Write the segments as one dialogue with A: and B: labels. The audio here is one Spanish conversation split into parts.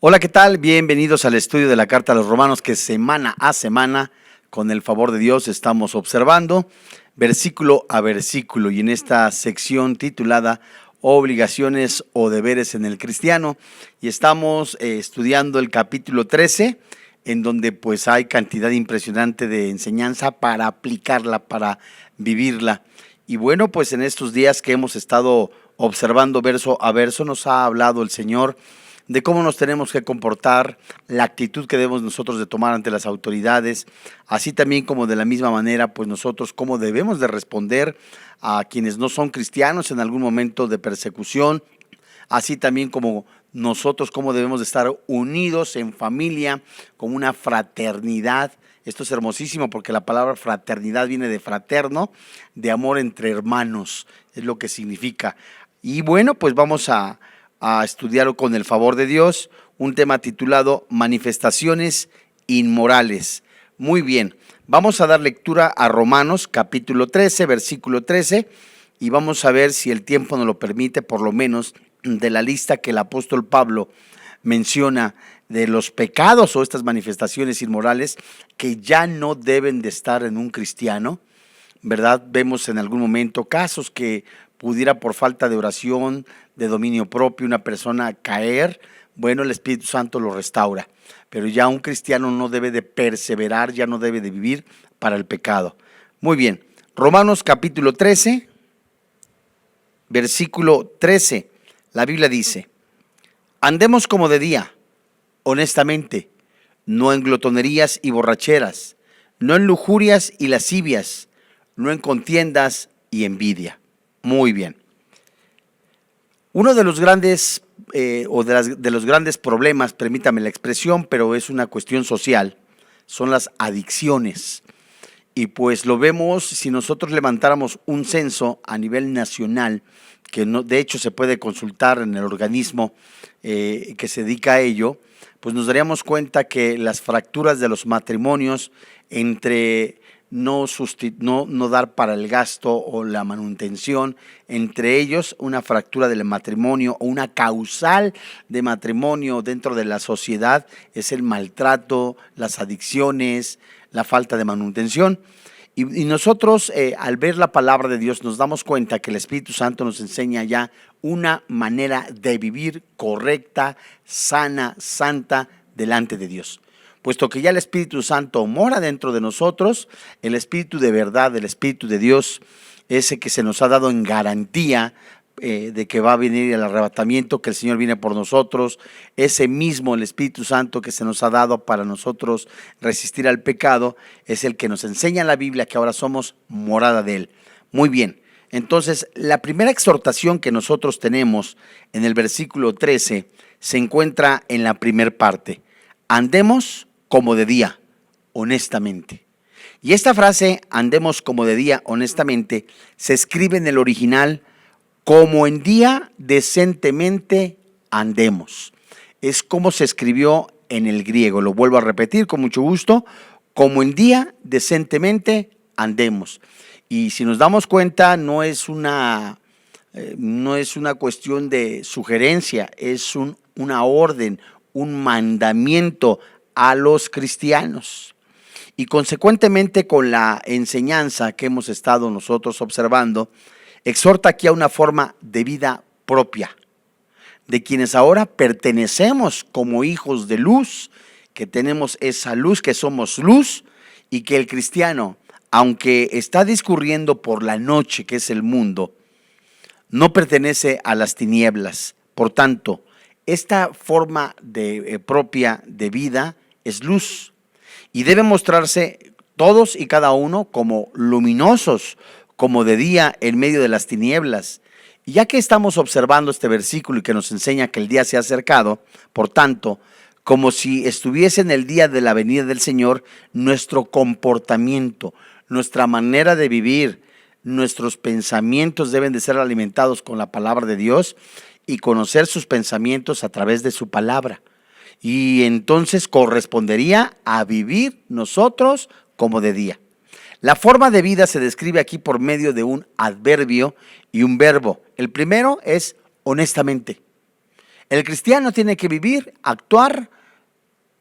A: Hola, ¿qué tal? Bienvenidos al estudio de la Carta a los Romanos que semana a semana, con el favor de Dios, estamos observando versículo a versículo y en esta sección titulada Obligaciones o deberes en el cristiano, y estamos estudiando el capítulo 13, en donde pues hay cantidad impresionante de enseñanza para aplicarla, para vivirla. Y bueno, pues en estos días que hemos estado observando verso a verso, nos ha hablado el Señor de cómo nos tenemos que comportar, la actitud que debemos nosotros de tomar ante las autoridades, así también como de la misma manera, pues nosotros cómo debemos de responder a quienes no son cristianos en algún momento de persecución, así también como nosotros cómo debemos de estar unidos en familia, como una fraternidad. Esto es hermosísimo porque la palabra fraternidad viene de fraterno, de amor entre hermanos, es lo que significa. Y bueno, pues vamos a estudiar con el favor de Dios un tema titulado Manifestaciones inmorales. Muy bien, vamos a dar lectura a Romanos capítulo 13, versículo 13, y vamos a ver si el tiempo nos lo permite, por lo menos de la lista que el apóstol Pablo menciona de los pecados o estas manifestaciones inmorales que ya no deben de estar en un cristiano, ¿verdad? Vemos en algún momento casos que pudiera por falta de oración, de dominio propio, una persona caer. Bueno, el Espíritu Santo lo restaura, pero ya un cristiano no debe de perseverar, ya no debe de vivir para el pecado. Muy bien, Romanos capítulo 13, versículo 13, la Biblia dice: andemos como de día, honestamente, no en glotonerías y borracheras, no en lujurias y lascivias, no en contiendas y envidia. Muy bien. Uno de los grandes de los grandes problemas, permítame la expresión, pero es una cuestión social, son las adicciones. Y pues lo vemos si nosotros levantáramos un censo a nivel nacional, que no, de hecho se puede consultar en el organismo que se dedica a ello, pues nos daríamos cuenta que las fracturas de los matrimonios entre no dar para el gasto o la manutención, entre ellos una fractura del matrimonio o una causal de matrimonio dentro de la sociedad es el maltrato, las adicciones, la falta de manutención. Y nosotros al ver la palabra de Dios nos damos cuenta que el Espíritu Santo nos enseña ya una manera de vivir correcta, sana, santa delante de Dios. Puesto que ya el Espíritu Santo mora dentro de nosotros, el Espíritu de verdad, el Espíritu de Dios, ese que se nos ha dado en garantía de que va a venir el arrebatamiento, que el Señor viene por nosotros, ese mismo, el Espíritu Santo que se nos ha dado para nosotros resistir al pecado, es el que nos enseña en la Biblia que ahora somos morada de Él. Muy bien, entonces la primera exhortación que nosotros tenemos en el versículo 13 se encuentra en la primer parte: andemos como de día, honestamente. Y esta frase, andemos como de día, honestamente, se escribe en el original como en día decentemente andemos. Es como se escribió en el griego. Lo vuelvo a repetir con mucho gusto: como en día decentemente andemos. Y si nos damos cuenta, no es una cuestión de sugerencia, es una orden, un mandamiento a los cristianos. Y consecuentemente con la enseñanza que hemos estado nosotros observando, exhorta aquí a una forma de vida propia, de quienes ahora pertenecemos como hijos de luz, que tenemos esa luz, que somos luz, y que el cristiano, aunque está discurriendo por la noche, que es el mundo, no pertenece a las tinieblas. Por tanto, esta forma propia de vida es luz y debe mostrarse todos y cada uno como luminosos, como de día en medio de las tinieblas. Y ya que estamos observando este versículo y que nos enseña que el día se ha acercado, por tanto, como si estuviese en el día de la venida del Señor, nuestro comportamiento, nuestra manera de vivir, nuestros pensamientos deben de ser alimentados con la palabra de Dios y conocer sus pensamientos a través de su palabra. Y entonces correspondería a vivir nosotros como de día. La forma de vida se describe aquí por medio de un adverbio y un verbo. El primero es honestamente. El cristiano tiene que vivir, actuar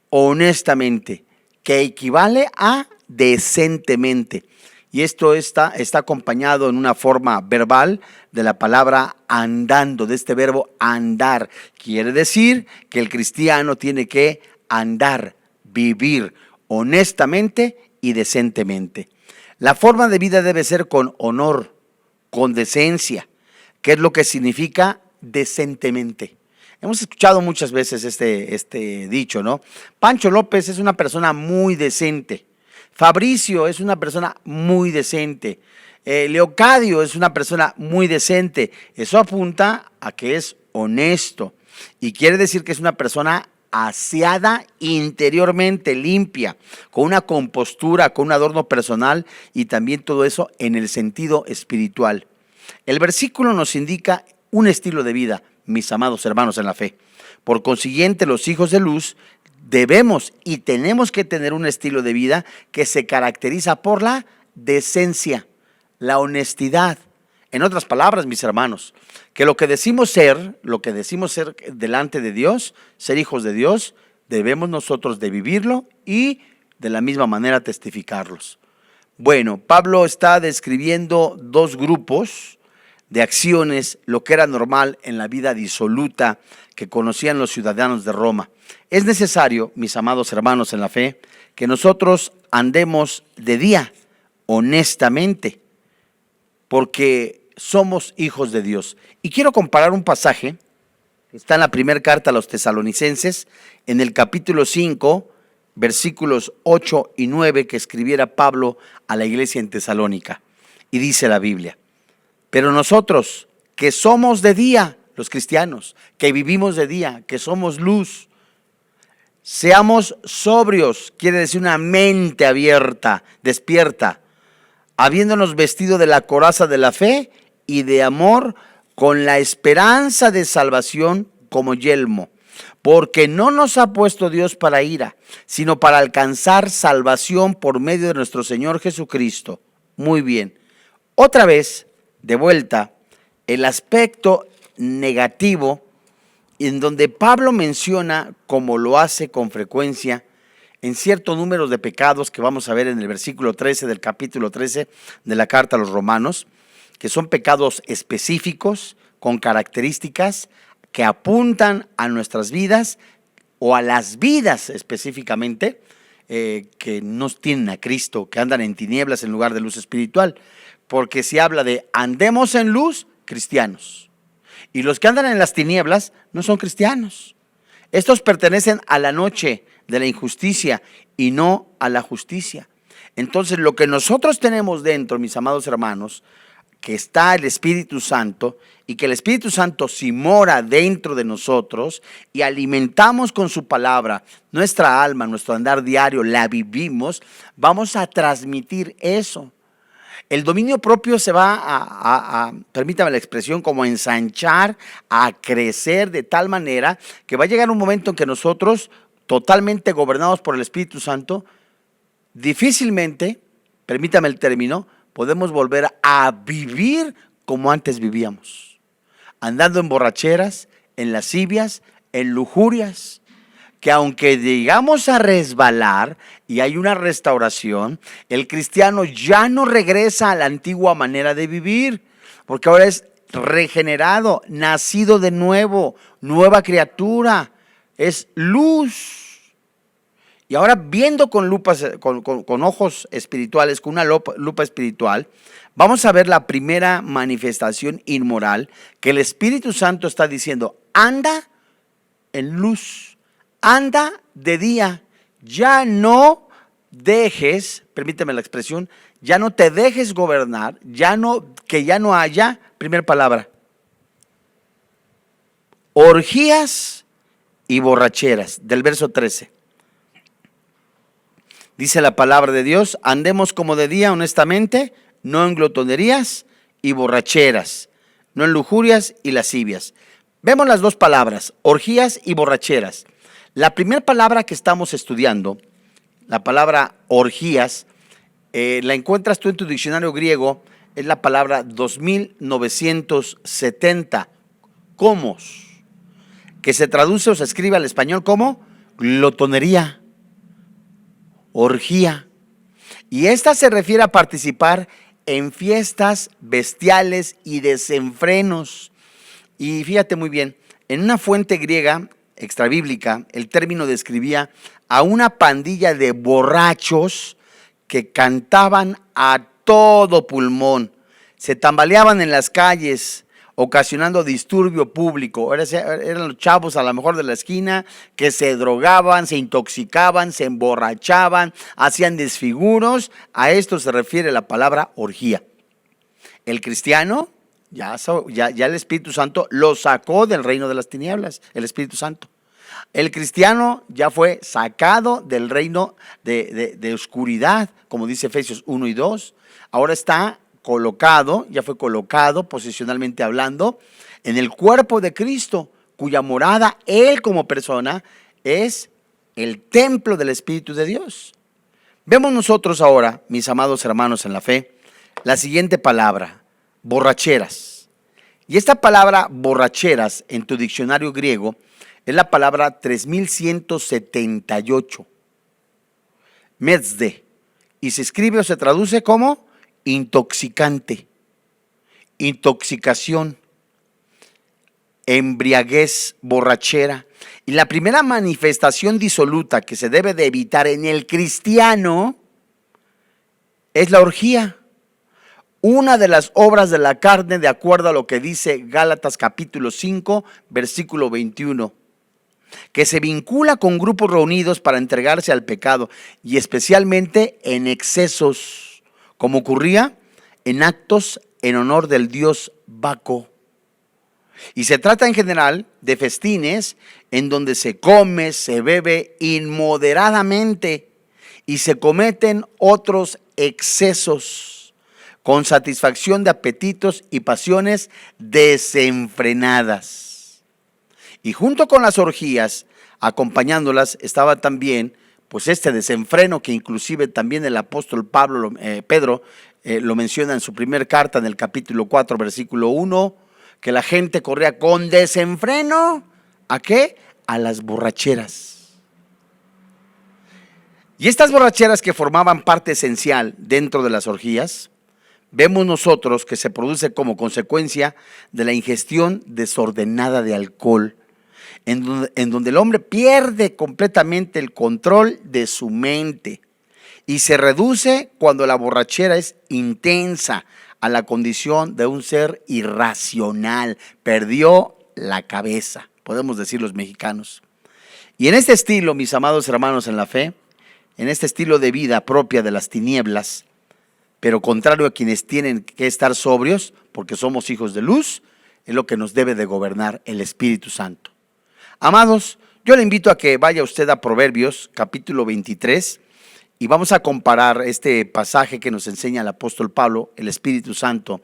A: honestamente, que equivale a decentemente. Y esto está acompañado en una forma verbal de la palabra andando, de este verbo andar. Quiere decir que el cristiano tiene que andar, vivir honestamente y decentemente. La forma de vida debe ser con honor, con decencia. ¿Qué es lo que significa decentemente? Hemos escuchado muchas veces este dicho, ¿no? Pancho López es una persona muy decente. Fabricio es una persona muy decente. Leocadio es una persona muy decente. Eso apunta a que es honesto y quiere decir que es una persona aseada interiormente, limpia, con una compostura, con un adorno personal y también todo eso en el sentido espiritual. El versículo nos indica un estilo de vida, mis amados hermanos en la fe. Por consiguiente, los hijos de luz debemos y tenemos que tener un estilo de vida que se caracteriza por la decencia, la honestidad. En otras palabras, mis hermanos, que lo que decimos ser delante de Dios, ser hijos de Dios, debemos nosotros de vivirlo y de la misma manera testificarlos. Bueno, Pablo está describiendo dos grupos de acciones, lo que era normal en la vida disoluta que conocían los ciudadanos de Roma. Es necesario, mis amados hermanos en la fe, que nosotros andemos de día, honestamente, porque somos hijos de Dios. Y quiero comparar un pasaje que está en la primera carta a los tesalonicenses, en el capítulo 5, versículos 8 y 9, que escribiera Pablo a la iglesia en Tesalónica. Y dice la Biblia: pero nosotros que somos de día, los cristianos, que vivimos de día, que somos luz, seamos sobrios, quiere decir una mente abierta, despierta, habiéndonos vestido de la coraza de la fe y de amor, con la esperanza de salvación como yelmo. Porque no nos ha puesto Dios para ira, sino para alcanzar salvación por medio de nuestro Señor Jesucristo. Muy bien. Otra vez, de vuelta, el aspecto negativo en donde Pablo menciona, como lo hace con frecuencia, en cierto número de pecados que vamos a ver en el versículo 13 del capítulo 13 de la carta a los Romanos, que son pecados específicos, con características que apuntan a nuestras vidas o a las vidas específicamente que no tienen a Cristo, que andan en tinieblas en lugar de luz espiritual. Porque si habla de andemos en luz, cristianos. Y los que andan en las tinieblas no son cristianos. Estos pertenecen a la noche de la injusticia y no a la justicia. Entonces, lo que nosotros tenemos dentro, mis amados hermanos, que está el Espíritu Santo, y que el Espíritu Santo si mora dentro de nosotros y alimentamos con su palabra nuestra alma, nuestro andar diario, la vivimos, vamos a transmitir eso. El dominio propio se va permítame la expresión, como a ensanchar, a crecer de tal manera que va a llegar un momento en que nosotros, totalmente gobernados por el Espíritu Santo, difícilmente, permítame el término, podemos volver a vivir como antes vivíamos, andando en borracheras, en lascivias, en lujurias, que aunque llegamos a resbalar y hay una restauración, el cristiano ya no regresa a la antigua manera de vivir, porque ahora es regenerado, nacido de nuevo, nueva criatura, es luz. Y ahora viendo con lupas, con ojos espirituales, con una lupa espiritual, vamos a ver la primera manifestación inmoral que el Espíritu Santo está diciendo: anda en luz, anda de día, ya no dejes, permíteme la expresión, ya no te dejes gobernar, que ya no haya, primera palabra, orgías y borracheras, del verso 13. Dice la palabra de Dios: andemos como de día honestamente, no en glotonerías y borracheras, no en lujurias y lascivias. Vemos las dos palabras, orgías y borracheras. La primera palabra que estamos estudiando, la palabra orgías, la encuentras tú en tu diccionario griego, es la palabra 2970, comos. que se traduce o se escribe al español como glotonería, orgía. Y esta se refiere a participar en fiestas bestiales y desenfrenos. Y fíjate muy bien, en una fuente griega extrabíblica, el término describía a una pandilla de borrachos que cantaban a todo pulmón, se tambaleaban en las calles, ocasionando disturbio público. Eran los chavos a lo mejor de la esquina que se drogaban, se intoxicaban, se emborrachaban, hacían desfiguros. A esto se refiere la palabra orgía. El cristiano, ya el Espíritu Santo lo sacó del reino de las tinieblas, el Espíritu Santo. El cristiano ya fue sacado del reino de oscuridad, como dice Efesios 1 y 2. Ahora está colocado, ya fue colocado posicionalmente hablando, en el cuerpo de Cristo, cuya morada él como persona es el templo del Espíritu de Dios. Vemos nosotros ahora, mis amados hermanos en la fe, la siguiente palabra, borracheras. Y esta palabra borracheras en tu diccionario griego es la palabra 3178, mezde, y se escribe o se traduce como intoxicante, intoxicación, embriaguez, borrachera. Y la primera manifestación disoluta que se debe de evitar en el cristiano es la orgía, una de las obras de la carne, de acuerdo a lo que dice Gálatas capítulo 5, versículo 21. Que se vincula con grupos reunidos para entregarse al pecado y especialmente en excesos, como ocurría en actos en honor del dios Baco. Y se trata en general de festines en donde se come, se bebe inmoderadamente y se cometen otros excesos con satisfacción de apetitos y pasiones desenfrenadas. Y junto con las orgías, acompañándolas, estaba también pues este desenfreno que inclusive también el apóstol Pedro lo menciona en su primer carta en el capítulo 4, versículo 1, que la gente corría con desenfreno, ¿a qué? A las borracheras. Y estas borracheras que formaban parte esencial dentro de las orgías, vemos nosotros que se produce como consecuencia de la ingestión desordenada de alcohol, en donde el hombre pierde completamente el control de su mente y se reduce cuando la borrachera es intensa a la condición de un ser irracional, perdió la cabeza, podemos decir los mexicanos. Y en este estilo, mis amados hermanos en la fe, en este estilo de vida propia de las tinieblas, pero contrario a quienes tienen que estar sobrios, porque somos hijos de luz, es lo que nos debe de gobernar el Espíritu Santo. Amados, yo le invito a que vaya usted a Proverbios capítulo 23 y vamos a comparar este pasaje que nos enseña el apóstol Pablo, el Espíritu Santo,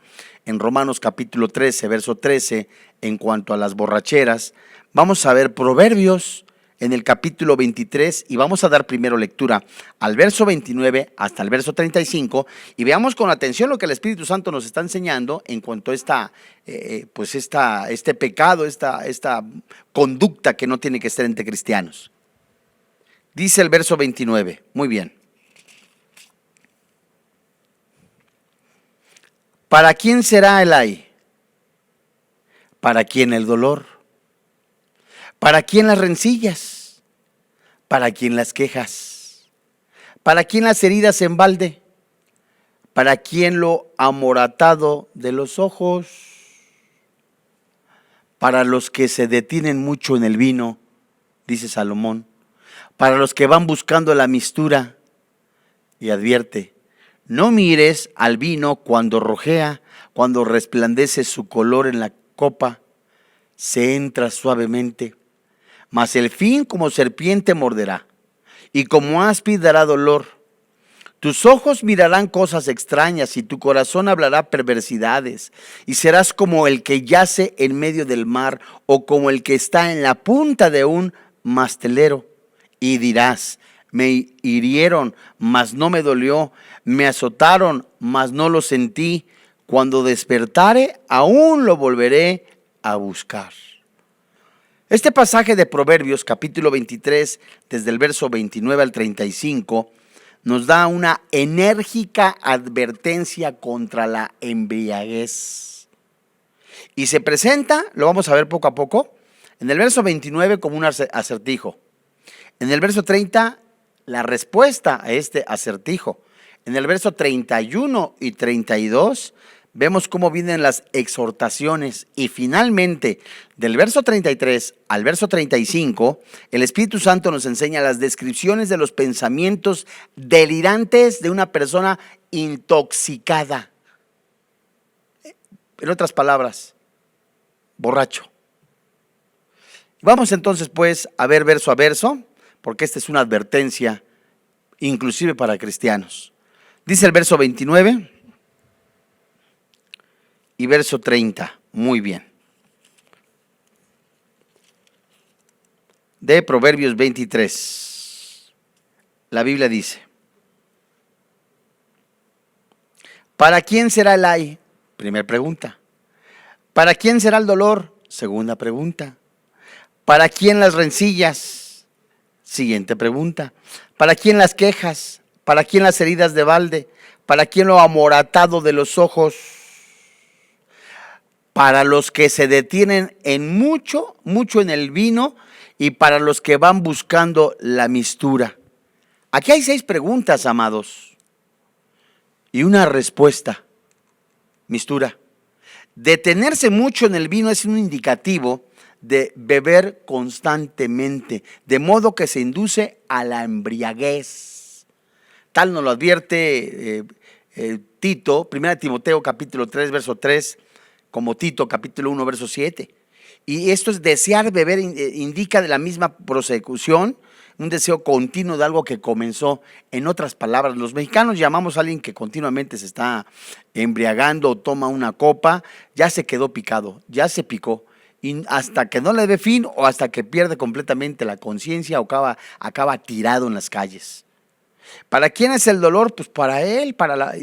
A: en Romanos capítulo 13, verso 13, en cuanto a las borracheras. Vamos a ver Proverbios en el capítulo 23 y vamos a dar primero lectura al verso 29 hasta el verso 35 y veamos con atención lo que el Espíritu Santo nos está enseñando en cuanto a este pecado, esta conducta que no tiene que ser entre cristianos. Dice el verso 29, muy bien. ¿Para quién será el ay? ¿Para quién el dolor? ¿Para quién las rencillas? ¿Para quién las quejas? ¿Para quién las heridas en balde? ¿Para quién lo amoratado de los ojos? Para los que se detienen mucho en el vino, dice Salomón. Para los que van buscando la mistura. Y advierte, no mires al vino cuando rojea, cuando resplandece su color en la copa, se entra suavemente. Mas el fin como serpiente morderá, y como áspid dará dolor. Tus ojos mirarán cosas extrañas, y tu corazón hablará perversidades, y serás como el que yace en medio del mar, o como el que está en la punta de un mastelero. Y dirás, me hirieron, mas no me dolió, me azotaron, mas no lo sentí. Cuando despertare, aún lo volveré a buscar. Este pasaje de Proverbios, capítulo 23, desde el verso 29 al 35, nos da una enérgica advertencia contra la embriaguez. Y se presenta, lo vamos a ver poco a poco, en el verso 29 como un acertijo. En el verso 30, la respuesta a este acertijo. En el verso 31 y 32, vemos cómo vienen las exhortaciones. Y finalmente, del verso 33 al verso 35, el Espíritu Santo nos enseña las descripciones de los pensamientos delirantes de una persona intoxicada. En otras palabras, borracho. Vamos entonces pues a ver verso a verso, porque esta es una advertencia inclusive para cristianos. Dice el verso 29 y verso 30, muy bien. De Proverbios 23, la Biblia dice: ¿para quién será el ay? Primera pregunta. ¿Para quién será el dolor? Segunda pregunta. ¿Para quién las rencillas? Siguiente pregunta. ¿Para quién las quejas? ¿Para quién las heridas de balde? ¿Para quién lo amoratado de los ojos? Para los que se detienen en mucho en el vino y para los que van buscando la mistura. Aquí hay 6 preguntas, amados, y una respuesta: mistura. Detenerse mucho en el vino es un indicativo de beber constantemente, de modo que se induce a la embriaguez. Tal nos lo advierte Tito, 1 Timoteo capítulo 3, verso 3, como Tito capítulo 1, verso 7. Y esto es desear beber, indica de la misma prosecución, un deseo continuo de algo que comenzó. En otras palabras, los mexicanos llamamos a alguien que continuamente se está embriagando o toma una copa, ya se quedó picado, ya se picó. Y hasta que no le dé fin o hasta que pierde completamente la conciencia o acaba tirado en las calles. ¿Para quién es el dolor? Pues para él,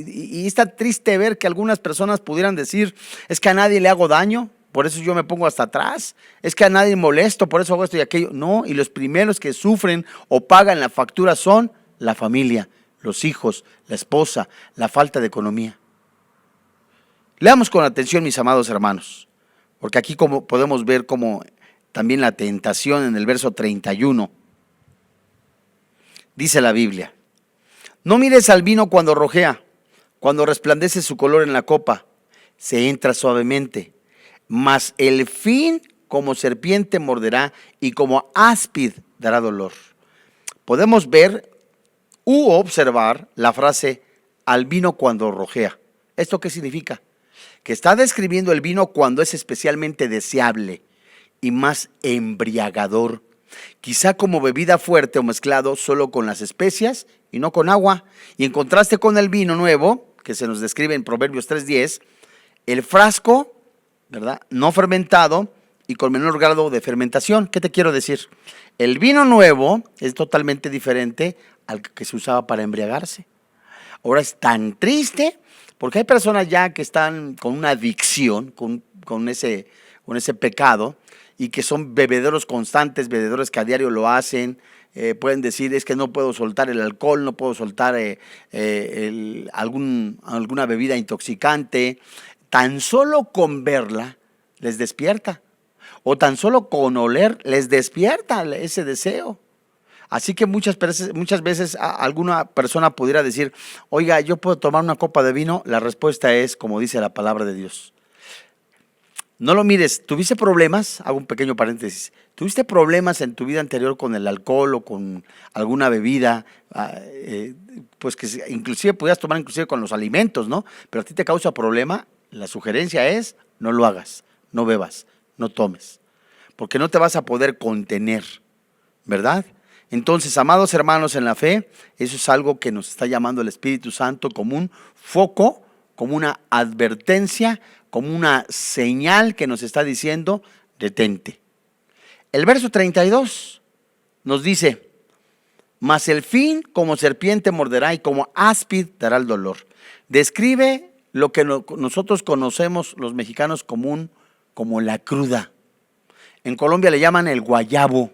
A: y está triste ver que algunas personas pudieran decir: es que a nadie le hago daño, por eso yo me pongo hasta atrás, es que a nadie molesto, por eso hago esto y aquello. No, y los primeros que sufren o pagan la factura son la familia, los hijos, la esposa, la falta de economía. Leamos con atención, mis amados hermanos, porque aquí como podemos ver como también la tentación en el verso 31. Dice la Biblia: no mires al vino cuando rojea, cuando resplandece su color en la copa, se entra suavemente, mas el fin como serpiente morderá y como áspid dará dolor. Podemos ver u observar la frase al vino cuando rojea. ¿Esto qué significa? Que está describiendo el vino cuando es especialmente deseable y más embriagador, quizá como bebida fuerte o mezclado solo con las especias y no con agua. Y en contraste con el vino nuevo, que se nos describe en Proverbios 3:10, el frasco, ¿verdad?, no fermentado y con menor grado de fermentación. ¿Qué te quiero decir? El vino nuevo es totalmente diferente al que se usaba para embriagarse. Ahora es tan triste porque hay personas ya que están con una adicción, con ese pecado, y que son bebedores constantes, bebedores que a diario lo hacen. Pueden decir: es que no puedo soltar el alcohol, no puedo soltar alguna bebida intoxicante. Tan solo con verla les despierta, o tan solo con oler les despierta ese deseo. Así que muchas veces alguna persona pudiera decir: oiga, ¿yo puedo tomar una copa de vino? La respuesta es, como dice la palabra de Dios: no lo mires. ¿Tuviste problemas? Hago un pequeño paréntesis. ¿Tuviste problemas en tu vida anterior con el alcohol o con alguna bebida? Pues que inclusive pudieras tomar inclusive con los alimentos, ¿no? Pero a ti te causa problema. La sugerencia es: no lo hagas, no bebas, no tomes, porque no te vas a poder contener, ¿verdad? Entonces, amados hermanos en la fe, eso es algo que nos está llamando el Espíritu Santo como un foco, como una advertencia, como una señal que nos está diciendo: detente. El verso 32 nos dice: mas el fin como serpiente morderá y como áspid dará el dolor. Describe lo que nosotros conocemos los mexicanos como la cruda. En Colombia le llaman el guayabo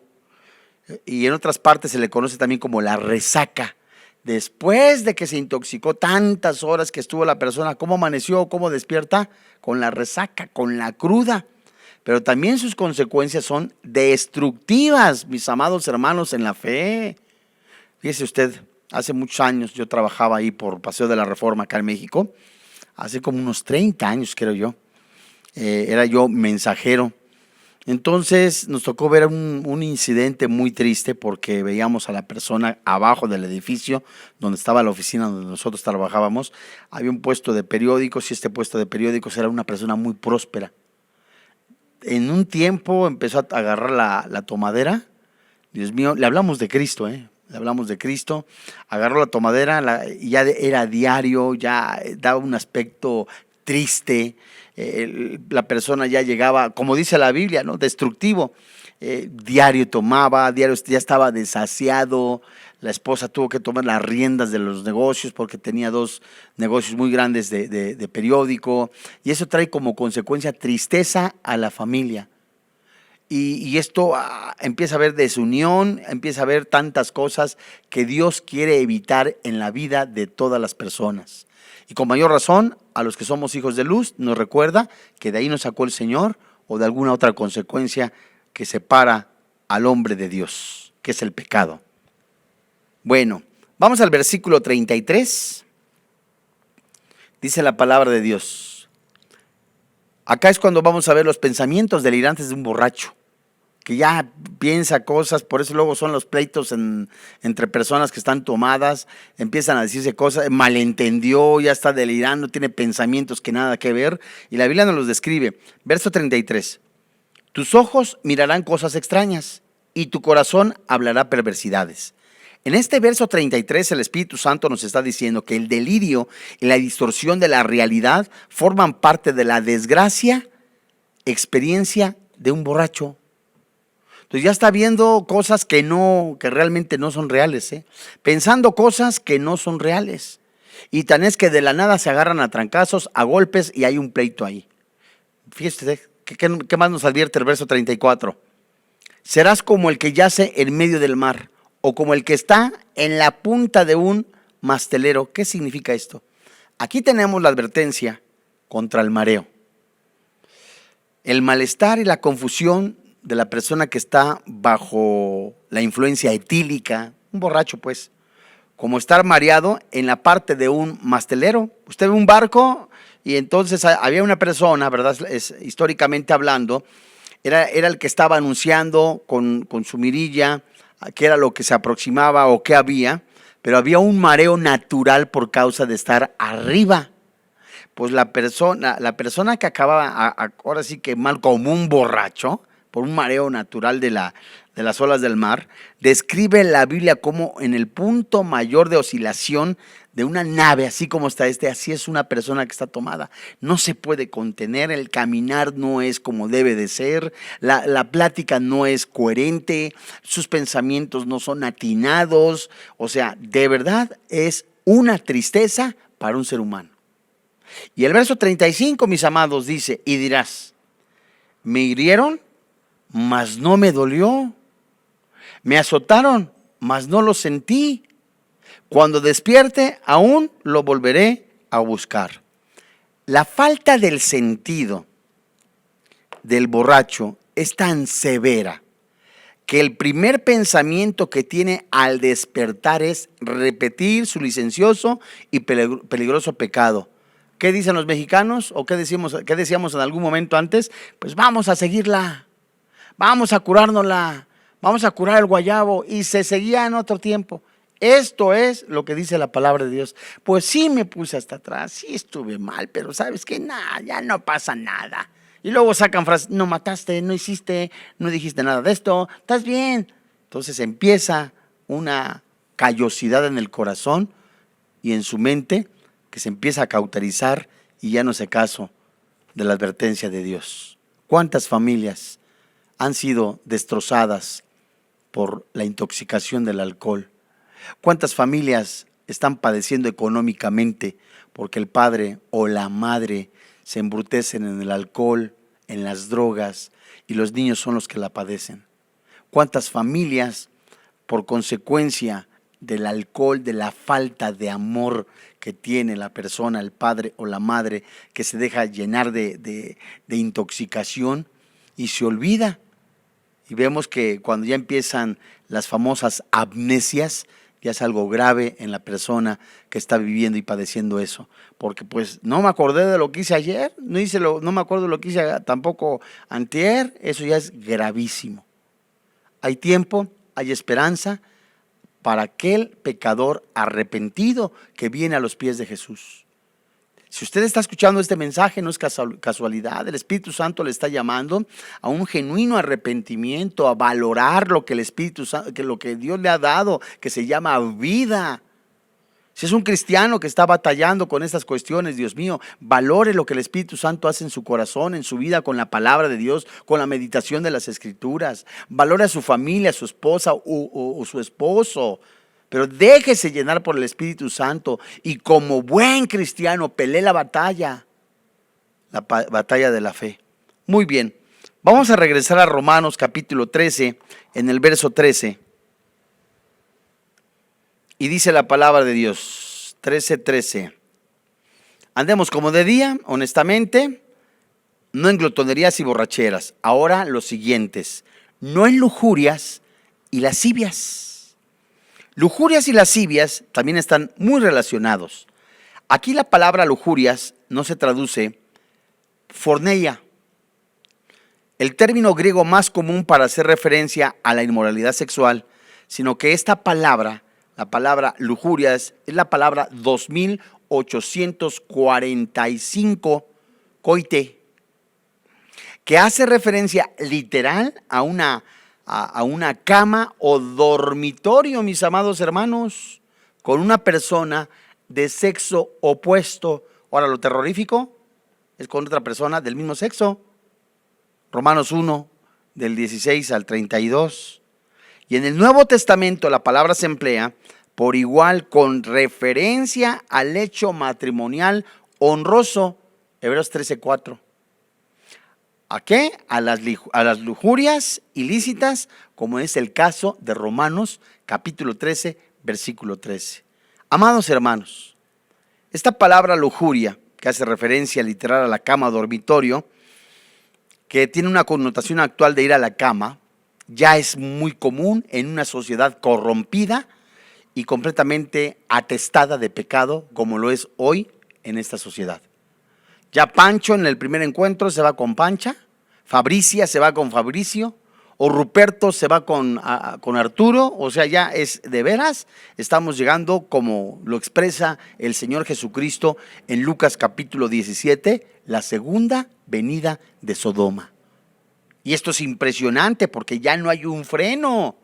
A: y en otras partes se le conoce también como la resaca. Después de que se intoxicó tantas horas que estuvo la persona, ¿cómo amaneció? ¿Cómo despierta? Con la resaca, con la cruda. Pero también sus consecuencias son destructivas, mis amados hermanos en la fe. Fíjese usted, hace muchos años yo trabajaba ahí por Paseo de la Reforma acá en México, hace como unos 30 años creo yo, era yo mensajero. Entonces nos tocó ver un incidente muy triste porque veíamos a la persona abajo del edificio donde estaba la oficina donde nosotros trabajábamos. Había un puesto de periódicos y este puesto de periódicos era una persona muy próspera. En un tiempo empezó a agarrar la tomadera. Dios mío, le hablamos de Cristo, le hablamos de Cristo. Agarró la tomadera y ya era diario, ya daba un aspecto triste. La persona ya llegaba, como dice la Biblia, ¿no? Destructivo. Diario tomaba, diario ya estaba desasiado. La esposa tuvo que tomar las riendas de los negocios porque tenía 2 negocios muy grandes de periódico, y eso trae como consecuencia tristeza a la familia. Y esto empieza a haber desunión, empieza a haber tantas cosas que Dios quiere evitar en la vida de todas las personas. Y con mayor razón, a los que somos hijos de luz, nos recuerda que de ahí nos sacó el Señor o de alguna otra consecuencia que separa al hombre de Dios, que es el pecado. Bueno, vamos al versículo 33. Dice la palabra de Dios. Acá es cuando vamos a ver los pensamientos delirantes de un borracho, que ya piensa cosas, por eso luego son los pleitos entre personas que están tomadas, empiezan a decirse cosas, malentendió, ya está delirando, tiene pensamientos que nada que ver, y la Biblia nos los describe. Verso 33, tus ojos mirarán cosas extrañas, y tu corazón hablará perversidades. En este verso 33 el Espíritu Santo nos está diciendo que el delirio y la distorsión de la realidad forman parte de la desgracia, experiencia de un borracho. Entonces ya está viendo cosas que realmente no son reales, pensando cosas que no son reales. Y tan es que de la nada se agarran a trancazos, a golpes y hay un pleito ahí. Fíjese, ¿qué más nos advierte el verso 34? Serás como el que yace en medio del mar, o como el que está en la punta de un mastelero. ¿Qué significa esto? Aquí tenemos la advertencia contra el mareo. El malestar y la confusión de la persona que está bajo la influencia etílica, un borracho pues, como estar mareado en la parte de un mastelero. Usted ve un barco y entonces había una persona, ¿verdad? Históricamente hablando, era el que estaba anunciando con su mirilla qué era lo que se aproximaba o qué había, pero había un mareo natural por causa de estar arriba. Pues la persona que acababa ahora sí que mal como un borracho, por un mareo natural de las olas del mar, describe la Biblia como en el punto mayor de oscilación de una nave, así como está así es una persona que está tomada. No se puede contener, el caminar no es como debe de ser, la plática no es coherente, sus pensamientos no son atinados, o sea, de verdad es una tristeza para un ser humano. Y el verso 35, mis amados, dice, y dirás, me hirieron, mas no me dolió. Me azotaron, mas no lo sentí. Cuando despierte, aún lo volveré a buscar. La falta del sentido del borracho es tan severa que el primer pensamiento que tiene al despertar es repetir su licencioso y peligroso pecado. ¿Qué dicen los mexicanos? ¿O qué decíamos en algún momento antes? Pues vamos a seguirla, vamos a curárnosla, vamos a curar el guayabo. Y se seguía en otro tiempo. Esto es lo que dice la palabra de Dios. Pues sí me puse hasta atrás, sí estuve mal, pero ¿sabes qué? Nada, ya no pasa nada. Y luego sacan frases, no mataste, no hiciste, no dijiste nada de esto, estás bien. Entonces empieza una callosidad en el corazón y en su mente que se empieza a cauterizar y ya no hace caso de la advertencia de Dios. ¿Cuántas familias han sido destrozadas por la intoxicación del alcohol? ¿Cuántas familias están padeciendo económicamente porque el padre o la madre se embrutecen en el alcohol, en las drogas y los niños son los que la padecen. ¿Cuántas familias, por consecuencia del alcohol, de la falta de amor que tiene la persona, el padre o la madre, que se deja llenar de intoxicación y se olvida? Y vemos que cuando ya empiezan las famosas amnesias, ya es algo grave en la persona que está viviendo y padeciendo eso. Porque pues no me acordé de lo que hice ayer, no me acuerdo de lo que hice tampoco antier, eso ya es gravísimo. Hay tiempo, hay esperanza para aquel pecador arrepentido que viene a los pies de Jesús. Si usted está escuchando este mensaje, no es casualidad, el Espíritu Santo le está llamando a un genuino arrepentimiento, a valorar lo que el Espíritu Santo, que lo que Dios le ha dado, que se llama vida. Si es un cristiano que está batallando con estas cuestiones, Dios mío, valore lo que el Espíritu Santo hace en su corazón, en su vida, con la palabra de Dios, con la meditación de las Escrituras. Valore a su familia, a su esposa o su esposo. Pero déjese llenar por el Espíritu Santo y como buen cristiano pelee la batalla de la fe. Muy bien, vamos a regresar a Romanos capítulo 13, en el verso 13. Y dice la palabra de Dios, 13:13. Andemos como de día, honestamente, no en glotonerías y borracheras. Ahora los siguientes, no en lujurias y lascivias. Lujurias y lascivias también están muy relacionados. Aquí la palabra lujurias no se traduce forneia. El término griego más común para hacer referencia a la inmoralidad sexual, sino que esta palabra, la palabra lujurias, es la palabra 2845 coite, que hace referencia literal a una cama o dormitorio, mis amados hermanos, con una persona de sexo opuesto. Ahora, lo terrorífico es con otra persona del mismo sexo. Romanos 1, del 16 al 32. Y en el Nuevo Testamento la palabra se emplea por igual con referencia al hecho matrimonial honroso. Hebreos 13:4. ¿A qué? A las lujurias ilícitas, como es el caso de Romanos capítulo 13, versículo 13. Amados hermanos, esta palabra lujuria, que hace referencia literal a la cama dormitorio, que tiene una connotación actual de ir a la cama, ya es muy común en una sociedad corrompida y completamente atestada de pecado, como lo es hoy en esta sociedad. Ya Pancho en el primer encuentro se va con Pancha, Fabricia se va con Fabricio, o Ruperto se va con Arturo. O sea, ya es de veras, estamos llegando como lo expresa el Señor Jesucristo en Lucas capítulo 17, la segunda venida de Sodoma. Y esto es impresionante porque ya no hay un freno.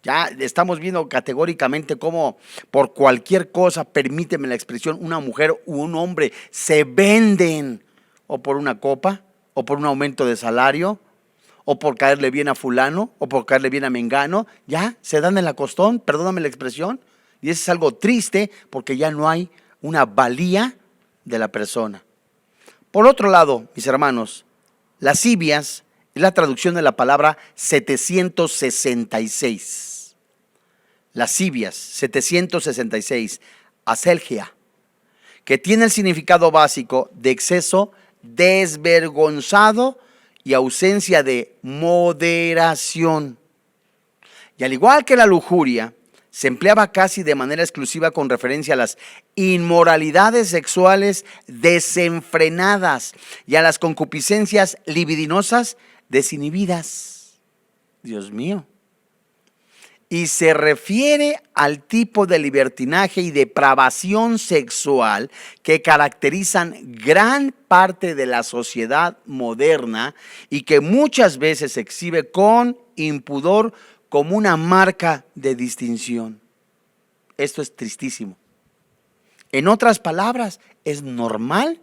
A: Ya estamos viendo categóricamente cómo por cualquier cosa, permíteme la expresión, una mujer u un hombre se venden, o por una copa, o por un aumento de salario, o por caerle bien a fulano, o por caerle bien a mengano. Ya se dan el acostón, perdóname la expresión, y eso es algo triste porque ya no hay una valía de la persona. Por otro lado, mis hermanos, lascivias es la traducción de la palabra 766. Lascivias, 766, aselgia, que tiene el significado básico de exceso desvergonzado y ausencia de moderación. Y al igual que la lujuria, se empleaba casi de manera exclusiva con referencia a las inmoralidades sexuales desenfrenadas y a las concupiscencias libidinosas desinhibidas. Dios mío. Y se refiere al tipo de libertinaje y depravación sexual que caracterizan gran parte de la sociedad moderna y que muchas veces se exhibe con impudor como una marca de distinción. Esto es tristísimo. En otras palabras, es normal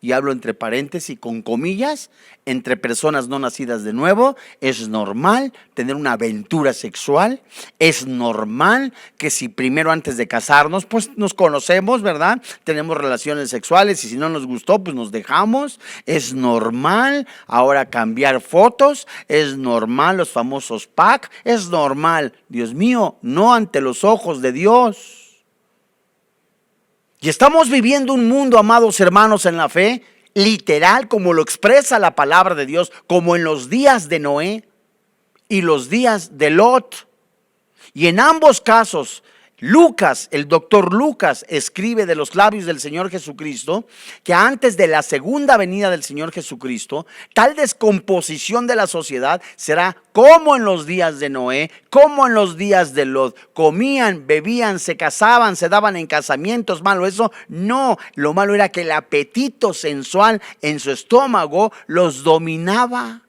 A: y hablo entre paréntesis, con comillas, entre personas no nacidas de nuevo. Es normal tener una aventura sexual, es normal que si primero antes de casarnos, pues nos conocemos, ¿verdad? Tenemos relaciones sexuales y si no nos gustó, pues nos dejamos. Es normal ahora cambiar fotos, es normal los famosos pack, es normal. Dios mío, no ante los ojos de Dios. Y estamos viviendo un mundo, amados hermanos, en la fe, literal, como lo expresa la palabra de Dios, como en los días de Noé y los días de Lot. Y en ambos casos, Lucas, el doctor Lucas, escribe de los labios del Señor Jesucristo que antes de la segunda venida del Señor Jesucristo, tal descomposición de la sociedad será como en los días de Noé, como en los días de Lot. Comían, bebían, se casaban, se daban en casamientos. Malo eso no, lo malo era que el apetito sensual en su estómago los dominaba.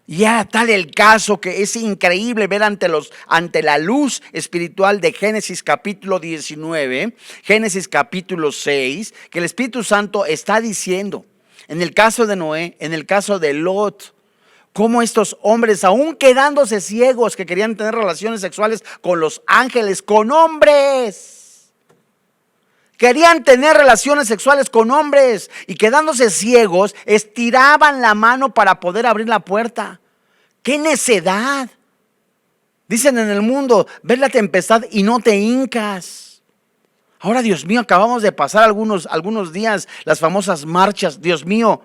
A: Y era tal el caso que es increíble ver ante la luz espiritual de Génesis capítulo 19, Génesis capítulo 6, que el Espíritu Santo está diciendo, en el caso de Noé, en el caso de Lot, cómo estos hombres, aún quedándose ciegos, que querían tener relaciones sexuales con los ángeles, con hombres, querían tener relaciones sexuales con hombres y quedándose ciegos, estiraban la mano para poder abrir la puerta. ¡Qué necedad! Dicen en el mundo, ves la tempestad y no te hincas. Ahora, Dios mío, acabamos de pasar algunos días las famosas marchas. Dios mío,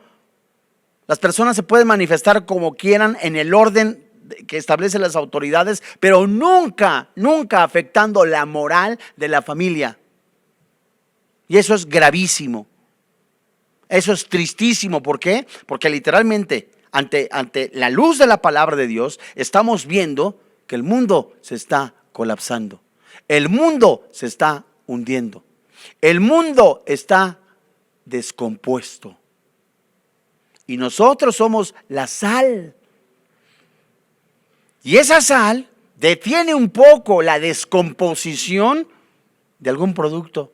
A: las personas se pueden manifestar como quieran en el orden que establecen las autoridades, pero nunca afectando la moral de la familia. Y eso es gravísimo. Eso es tristísimo. ¿Por qué? Porque literalmente ante la luz de la palabra de Dios estamos viendo que el mundo se está colapsando. El mundo se está hundiendo. El mundo está descompuesto. Y nosotros somos la sal. Y esa sal detiene un poco la descomposición de algún producto.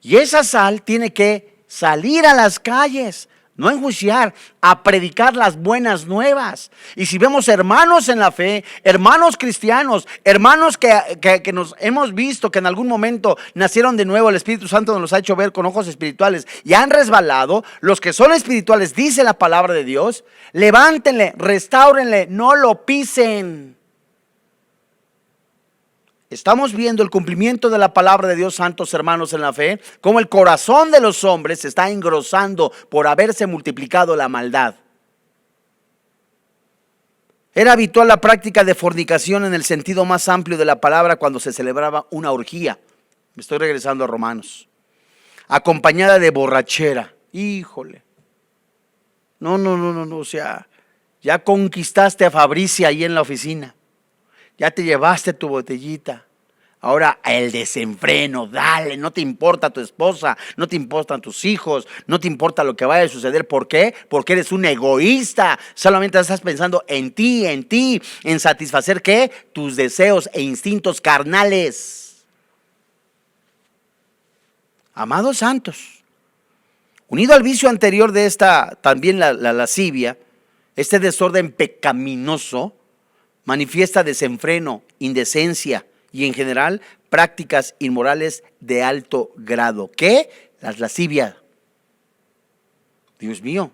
A: Y esa sal tiene que salir a las calles, no enjuiciar, a predicar las buenas nuevas. Y si vemos hermanos en la fe, hermanos cristianos, hermanos que nos hemos visto que en algún momento nacieron de nuevo, el Espíritu Santo nos los ha hecho ver con ojos espirituales y han resbalado, los que son espirituales, dice la palabra de Dios, levántenle, restáurenle, no lo pisen. Estamos viendo el cumplimiento de la palabra de Dios, santos hermanos en la fe, como el corazón de los hombres se está engrosando por haberse multiplicado la maldad. Era habitual la práctica de fornicación en el sentido más amplio de la palabra cuando se celebraba una orgía. Me estoy regresando a Romanos. Acompañada de borrachera. Híjole. No. O sea, ya conquistaste a Fabricia ahí en la oficina. Ya te llevaste tu botellita. Ahora el desenfreno, dale, no te importa tu esposa, no te importan tus hijos, no te importa lo que vaya a suceder. ¿Por qué? Porque eres un egoísta. Solamente estás pensando en ti, en satisfacer ¿qué? Tus deseos e instintos carnales. Amados santos, unido al vicio anterior de esta, también la lascivia, este desorden pecaminoso, manifiesta desenfreno, indecencia y en general prácticas inmorales de alto grado. ¿Qué? Las lascivias. Dios mío,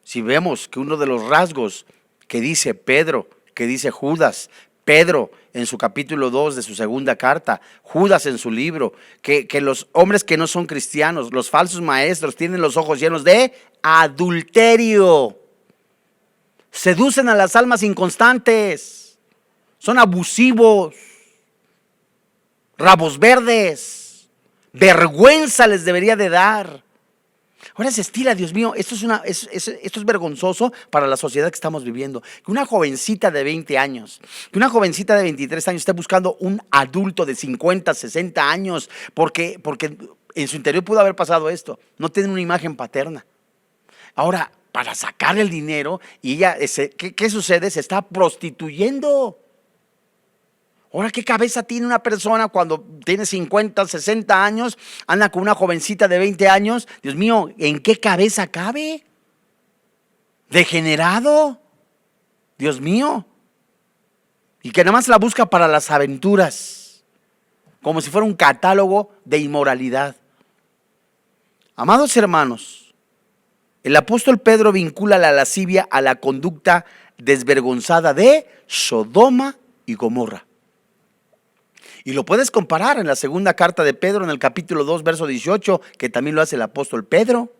A: si vemos que uno de los rasgos que dice Pedro, que dice Judas, Pedro en su capítulo 2 de su segunda carta, Judas en su libro, que los hombres que no son cristianos, los falsos maestros, tienen los ojos llenos de adulterio, seducen a las almas inconstantes, son abusivos, rabos verdes, vergüenza les debería de dar. Ahora se estila, Dios mío, esto es vergonzoso para la sociedad que estamos viviendo. Que una jovencita de 20 años, que una jovencita de 23 años esté buscando un adulto de 50, 60 años, porque en su interior pudo haber pasado esto. No tienen una imagen paterna. Ahora, para sacarle el dinero, y ella, ¿qué sucede? Se está prostituyendo. Ahora, ¿qué cabeza tiene una persona cuando tiene 50, 60 años, anda con una jovencita de 20 años? Dios mío, ¿en qué cabeza cabe? Degenerado, Dios mío. Y que nada más la busca para las aventuras, como si fuera un catálogo de inmoralidad. Amados hermanos, el apóstol Pedro vincula la lascivia a la conducta desvergonzada de Sodoma y Gomorra. Y lo puedes comparar en la segunda carta de Pedro, en el capítulo 2, verso 18, que también lo hace el apóstol Pedro,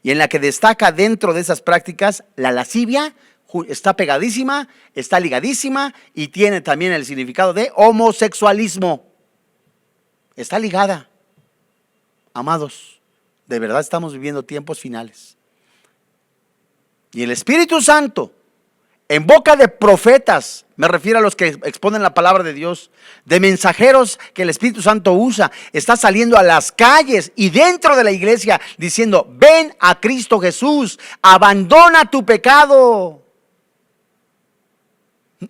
A: y en la que destaca dentro de esas prácticas la lascivia. Está pegadísima, está ligadísima y tiene también el significado de homosexualismo. Está ligada. Amados, de verdad estamos viviendo tiempos finales. Y el Espíritu Santo, en boca de profetas, me refiero a los que exponen la palabra de Dios, de mensajeros que el Espíritu Santo usa, está saliendo a las calles y dentro de la iglesia diciendo: ven a Cristo Jesús, abandona tu pecado.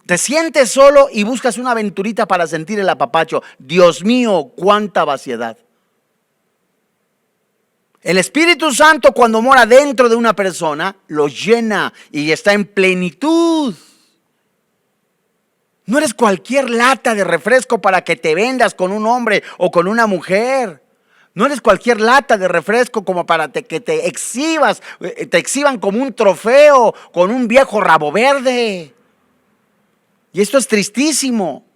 A: Te sientes solo y buscas una aventurita para sentir el apapacho. Dios mío, cuánta vaciedad. El Espíritu Santo, cuando mora dentro de una persona, lo llena y está en plenitud. No eres cualquier lata de refresco para que te vendas con un hombre o con una mujer. No eres cualquier lata de refresco como para que te exhiban como un trofeo con un viejo rabo verde. Y esto es tristísimo.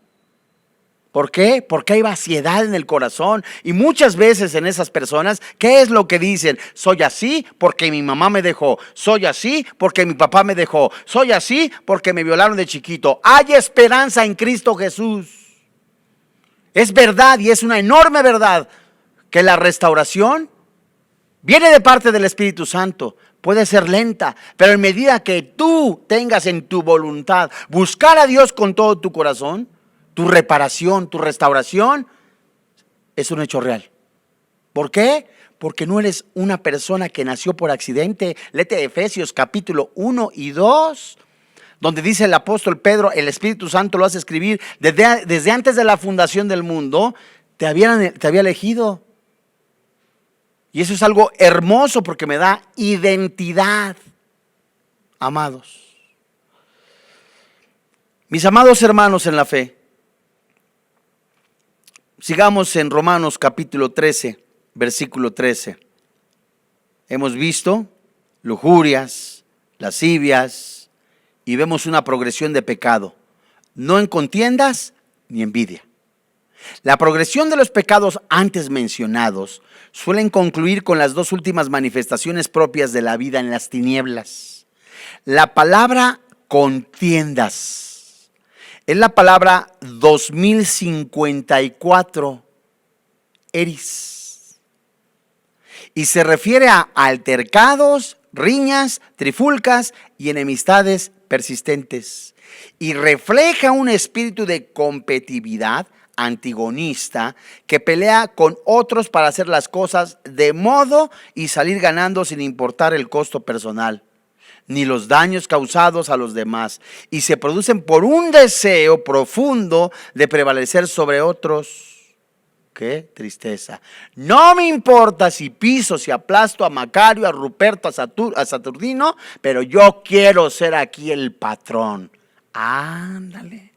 A: ¿Por qué? Porque hay vaciedad en el corazón. Y muchas veces en esas personas, ¿qué es lo que dicen? Soy así porque mi mamá me dejó. Soy así porque mi papá me dejó. Soy así porque me violaron de chiquito. Hay esperanza en Cristo Jesús. Es verdad, y es una enorme verdad, que la restauración viene de parte del Espíritu Santo. Puede ser lenta, pero en medida que tú tengas en tu voluntad buscar a Dios con todo tu corazón, tu reparación, tu restauración es un hecho real. ¿Por qué? Porque no eres una persona que nació por accidente. Léete Efesios capítulo 1 y 2, donde dice el apóstol Pedro: el Espíritu Santo lo hace escribir desde antes de la fundación del mundo, te había elegido. Y eso es algo hermoso porque me da identidad, amados. Mis amados hermanos en la fe, sigamos en Romanos capítulo 13, versículo 13. Hemos visto lujurias, lascivias y vemos una progresión de pecado. No en contiendas ni envidia. La progresión de los pecados antes mencionados suelen concluir con las dos últimas manifestaciones propias de la vida en las tinieblas. La palabra contiendas es la palabra 2054 eris y se refiere a altercados, riñas, trifulcas y enemistades persistentes, y refleja un espíritu de competitividad antigonista que pelea con otros para hacer las cosas de modo y salir ganando sin importar el costo personal ni los daños causados a los demás, y se producen por un deseo profundo de prevalecer sobre otros. ¡Qué tristeza! No me importa si piso, si aplasto a Macario, a Ruperto, a Saturnino, pero yo quiero ser aquí el patrón. Ándale,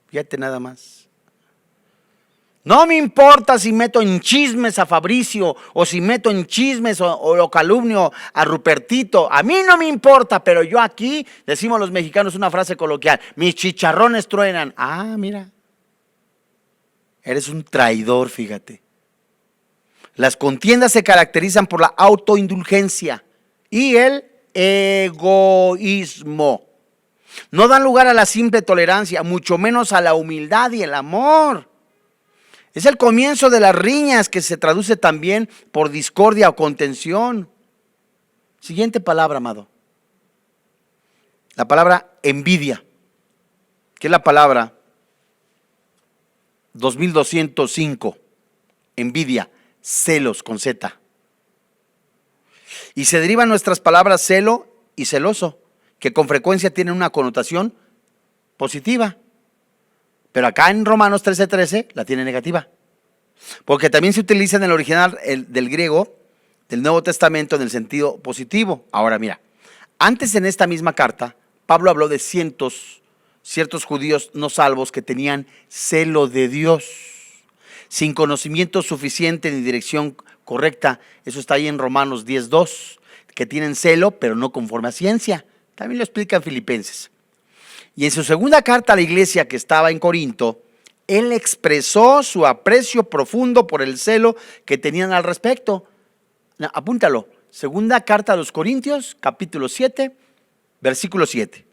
A: fíjate nada más. No me importa si meto en chismes a Fabricio o si meto en chismes o lo calumnio a Rupertito. A mí no me importa, pero yo aquí, decimos los mexicanos una frase coloquial: mis chicharrones truenan. Ah, mira, eres un traidor, fíjate. Las contiendas se caracterizan por la autoindulgencia y el egoísmo. No dan lugar a la simple tolerancia, mucho menos a la humildad y el amor. Es el comienzo de las riñas, que se traduce también por discordia o contención. Siguiente palabra, amado. La palabra envidia, que es la palabra 2205. Envidia, celos con Z. Y se derivan nuestras palabras celo y celoso, que con frecuencia tienen una connotación positiva. Pero acá en Romanos 13:13 la tiene negativa. Porque también se utiliza en el original del griego, del Nuevo Testamento, en el sentido positivo. Ahora mira, antes en esta misma carta, Pablo habló de ciertos judíos no salvos que tenían celo de Dios, sin conocimiento suficiente ni dirección correcta. Eso está ahí en Romanos 10:2, que tienen celo, pero no conforme a ciencia. También lo explica en Filipenses. Y en su segunda carta a la iglesia que estaba en Corinto, él expresó su aprecio profundo por el celo que tenían al respecto. Apúntalo, segunda carta a los Corintios, capítulo 7, versículo 7.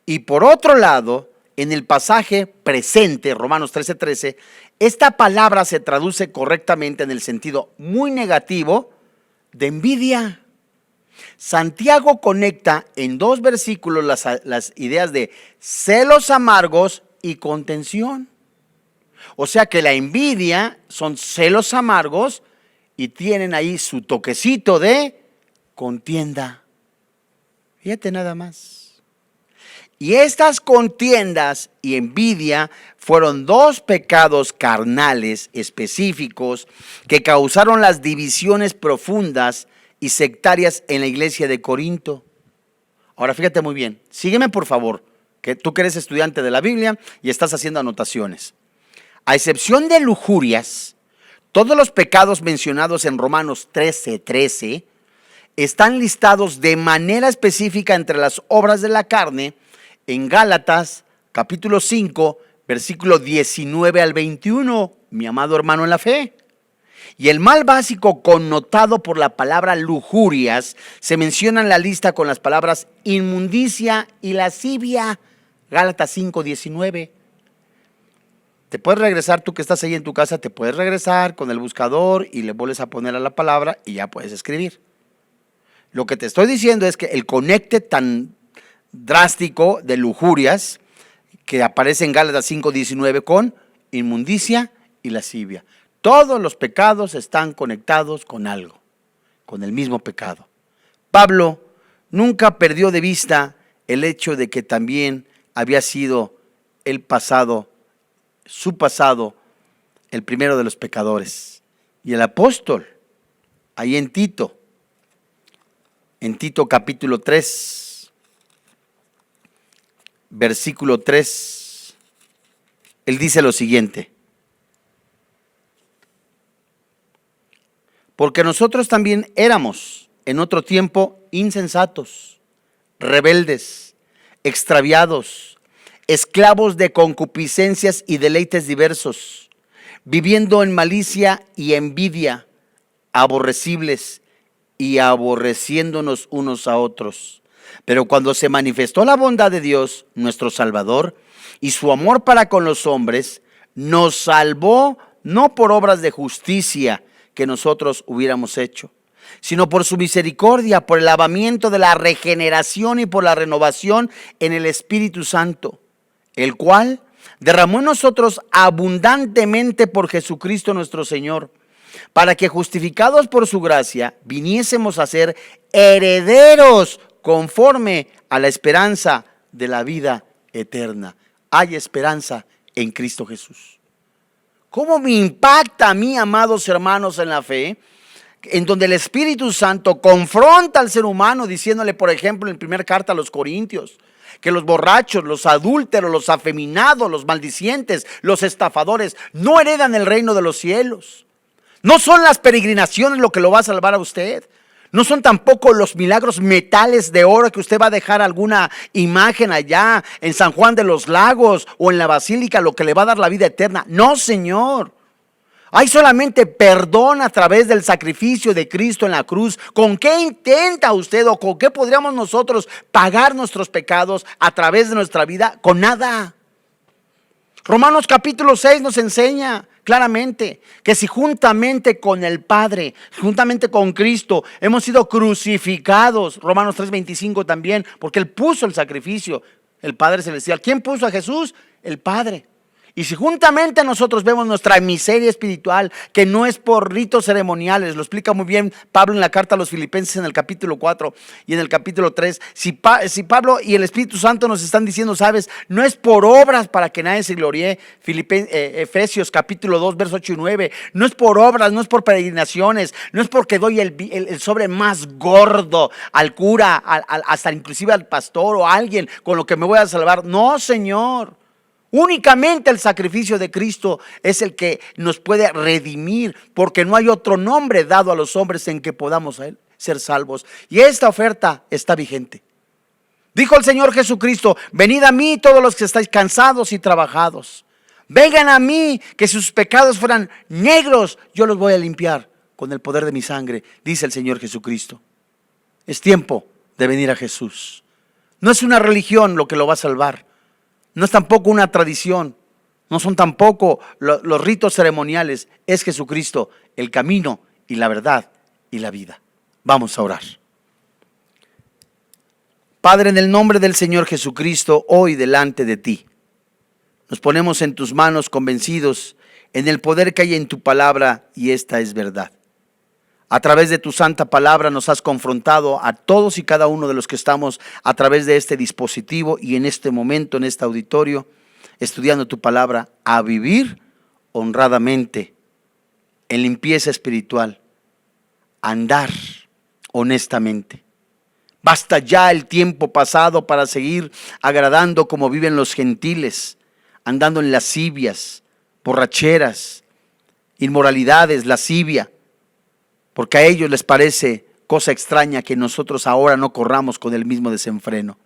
A: Y por otro lado, en el pasaje presente, Romanos 13:13, esta palabra se traduce correctamente en el sentido muy negativo de envidia. Santiago conecta en 2 versículos las ideas de celos amargos y contención. O sea que la envidia son celos amargos y tienen ahí su toquecito de contienda. Fíjate nada más. Y estas contiendas y envidia fueron 2 pecados carnales específicos que causaron las divisiones profundas y sectarias en la iglesia de Corinto. Ahora fíjate muy bien, sígueme por favor, que tú que eres estudiante de la Biblia y estás haciendo anotaciones. A excepción de lujurias, todos los pecados mencionados en Romanos 13:13 están listados de manera específica entre las obras de la carne en Gálatas capítulo 5, versículo 19 al 21, mi amado hermano en la fe. Y el mal básico connotado por la palabra lujurias se menciona en la lista con las palabras inmundicia y lascivia, Gálatas 5:19. Te puedes regresar, tú que estás ahí en tu casa, te puedes regresar con el buscador y le vuelves a poner a la palabra y ya puedes escribir. Lo que te estoy diciendo es que el conecte tan drástico de lujurias que aparece en Gálatas 5:19 con inmundicia y lascivia. Todos los pecados están conectados con algo, con el mismo pecado. Pablo nunca perdió de vista el hecho de que también había sido su pasado, el primero de los pecadores. Y el apóstol, ahí en Tito capítulo 3, versículo 3, él dice lo siguiente: porque nosotros también éramos en otro tiempo insensatos, rebeldes, extraviados, esclavos de concupiscencias y deleites diversos, viviendo en malicia y envidia, aborrecibles y aborreciéndonos unos a otros. Pero cuando se manifestó la bondad de Dios, nuestro Salvador, y su amor para con los hombres, nos salvó no por obras de justicia que nosotros hubiéramos hecho, sino por su misericordia, por el lavamiento de la regeneración y por la renovación en el Espíritu Santo, el cual derramó en nosotros abundantemente por Jesucristo nuestro Señor, para que justificados por su gracia viniésemos a ser herederos conforme a la esperanza de la vida eterna. Hay esperanza en Cristo Jesús. ¿Cómo me impacta a mí, amados hermanos en la fe, en donde el Espíritu Santo confronta al ser humano diciéndole, por ejemplo, en primera carta a los Corintios, que los borrachos, los adúlteros, los afeminados, los maldicientes, los estafadores no heredan el reino de los cielos? No son las peregrinaciones lo que lo va a salvar a usted. No son tampoco los milagros metales de oro que usted va a dejar alguna imagen allá en San Juan de los Lagos o en la Basílica lo que le va a dar la vida eterna. No, Señor. Hay solamente perdón a través del sacrificio de Cristo en la cruz. ¿Con qué intenta usted o con qué podríamos nosotros pagar nuestros pecados a través de nuestra vida? Con nada. Romanos capítulo 6 nos enseña claramente que si juntamente con el Padre, juntamente con Cristo, hemos sido crucificados, Romanos 3:25 también, porque Él puso el sacrificio, el Padre Celestial. ¿Quién puso a Jesús? El Padre. Y si juntamente nosotros vemos nuestra miseria espiritual, que no es por ritos ceremoniales, lo explica muy bien Pablo en la carta a los Filipenses en el capítulo 4 y en el capítulo 3, si Pablo y el Espíritu Santo nos están diciendo, sabes, no es por obras para que nadie se gloríe, Efesios capítulo 2, versos 8 y 9, no es por obras, no es por peregrinaciones, no es porque doy el sobre más gordo al cura, hasta inclusive al pastor o a alguien con lo que me voy a salvar. No, Señor. Únicamente el sacrificio de Cristo es el que nos puede redimir, porque no hay otro nombre dado a los hombres en que podamos ser salvos. Y esta oferta está vigente. Dijo el Señor Jesucristo: venid a mí todos los que estáis cansados y trabajados. Vengan a mí, que si sus pecados fueran negros, yo los voy a limpiar con el poder de mi sangre, dice el Señor Jesucristo. Es tiempo de venir a Jesús. No es una religión lo que lo va a salvar. No es tampoco una tradición, no son tampoco los ritos ceremoniales. Es Jesucristo, el camino y la verdad y la vida. Vamos a orar. Padre, en el nombre del Señor Jesucristo, hoy delante de ti, nos ponemos en tus manos convencidos en el poder que hay en tu palabra, y esta es verdad. A través de tu santa palabra nos has confrontado a todos y cada uno de los que estamos a través de este dispositivo y en este momento, en este auditorio, estudiando tu palabra, a vivir honradamente, en limpieza espiritual, a andar honestamente. Basta ya el tiempo pasado para seguir agradando como viven los gentiles, andando en lascivias, borracheras, inmoralidades, lascivia. Porque a ellos les parece cosa extraña que nosotros ahora no corramos con el mismo desenfreno.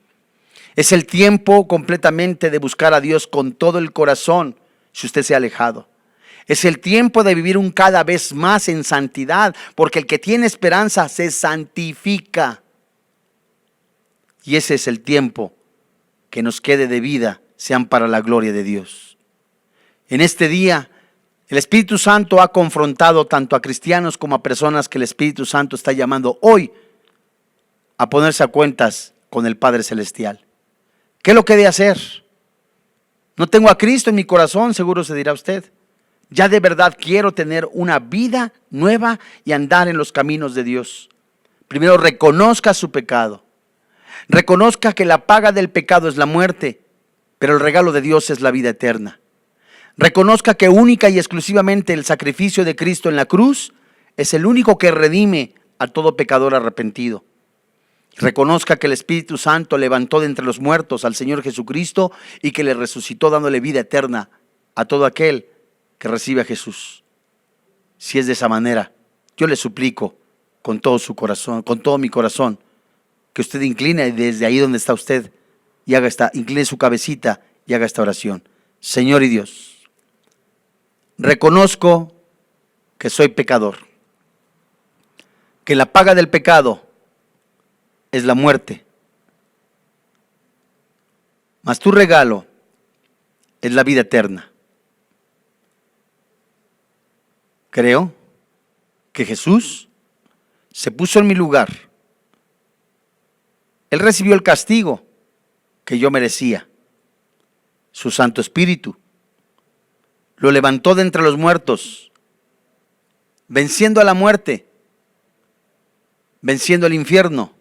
A: Es el tiempo completamente de buscar a Dios con todo el corazón, si usted se ha alejado. Es el tiempo de vivir un cada vez más en santidad, porque el que tiene esperanza se santifica. Y ese es el tiempo que nos quede de vida, sean para la gloria de Dios. En este día, el Espíritu Santo ha confrontado tanto a cristianos como a personas que el Espíritu Santo está llamando hoy a ponerse a cuentas con el Padre Celestial. ¿Qué es lo que he de hacer? No tengo a Cristo en mi corazón, seguro se dirá usted. Ya de verdad quiero tener una vida nueva y andar en los caminos de Dios. Primero reconozca su pecado. Reconozca que la paga del pecado es la muerte, pero el regalo de Dios es la vida eterna. Reconozca que única y exclusivamente el sacrificio de Cristo en la cruz es el único que redime a todo pecador arrepentido. Reconozca que el Espíritu Santo levantó de entre los muertos al Señor Jesucristo y que le resucitó dándole vida eterna a todo aquel que recibe a Jesús. Si es de esa manera, yo le suplico con todo su corazón, con todo mi corazón, que usted incline desde ahí donde está usted y incline su cabecita y haga esta oración. Señor y Dios, reconozco que soy pecador, que la paga del pecado es la muerte, mas tu regalo es la vida eterna. Creo que Jesús se puso en mi lugar. Él recibió el castigo que yo merecía. Su Santo Espíritu lo levantó de entre los muertos, venciendo a la muerte, venciendo el infierno,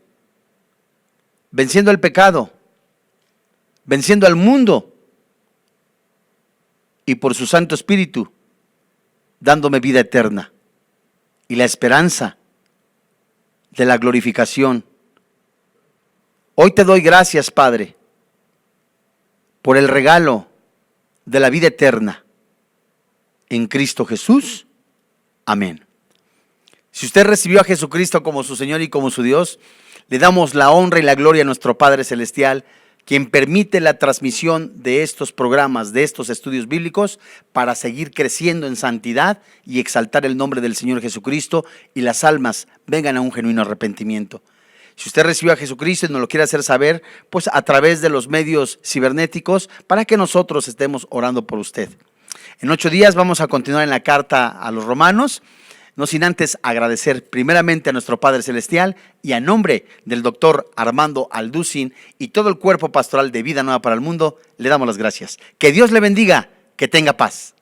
A: venciendo el pecado, venciendo al mundo, y por su Santo Espíritu dándome vida eterna y la esperanza de la glorificación. Hoy te doy gracias, Padre, por el regalo de la vida eterna en Cristo Jesús. Amén. Si usted recibió a Jesucristo como su Señor y como su Dios, le damos la honra y la gloria a nuestro Padre Celestial, quien permite la transmisión de estos programas, de estos estudios bíblicos, para seguir creciendo en santidad y exaltar el nombre del Señor Jesucristo y las almas vengan a un genuino arrepentimiento. Si usted recibió a Jesucristo y nos lo quiere hacer saber, pues a través de los medios cibernéticos, para que nosotros estemos orando por usted. En 8 días vamos a continuar en la carta a los Romanos, no sin antes agradecer primeramente a nuestro Padre Celestial y a nombre del doctor Armando Alducin y todo el cuerpo pastoral de Vida Nueva para el Mundo, le damos las gracias. Que Dios le bendiga Que tenga paz.